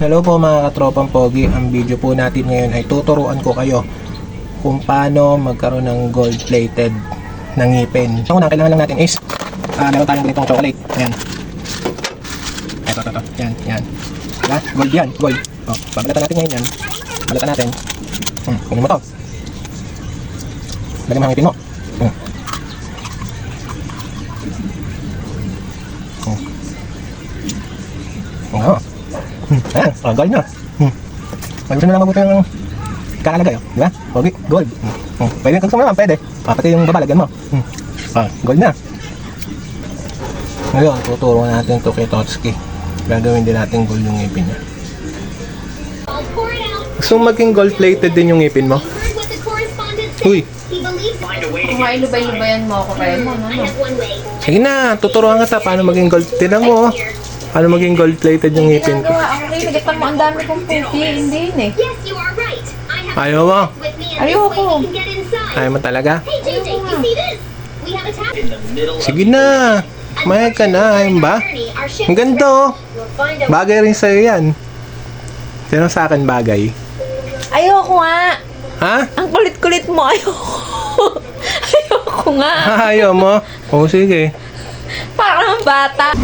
Hello po mga katropang pogi. Ang video po natin ngayon ay tuturuan ko kayo kung paano magkaroon ng gold-plated na ngipin. Ang unang kailangan lang natin is meron tayong ganitong chocolate. Ayan. Ito. Yan. Diba? Gold yan. Gold. O, babalatan natin ngayon yan. Balatan natin. Kunin mo to. Lagyan mo ang ngipin mo. Oo. Ayan, gold na. Ayusin mo lang mabuti yung kakalagay, oh. Di ba? Pogi, gold. Pwede kung gusto mo naman, pwede. Pati yung baba, lagyan mo. Gold na. Ngayon, tuturo natin ito kay Totski. Gagawin din natin gold yung ngipin niya. Gusto mo maging gold-plated din yung ngipin mo? Uy! Kung ilubay-lubayan mo ako kayo mo, ano? Sige na, tuturuan ka ta paano maging gold. Tinan mo, oh. Paano maging gold-plated yung ngipin ko. Ang kinagatan mo, ang dami kong puki, hindi yun eh. Ayaw mo? Ayoko. Ayaw mo talaga? Sige na. Mayag ka na. Ayaw ba? Ang ganda, oh. Bagay rin sa'yo yan. Sino sa akin bagay? Ayoko nga. Ha? Ang kulit-kulit mo, ayoko. Ayoko nga. Ayaw mo? Oo, sige. Parang bata.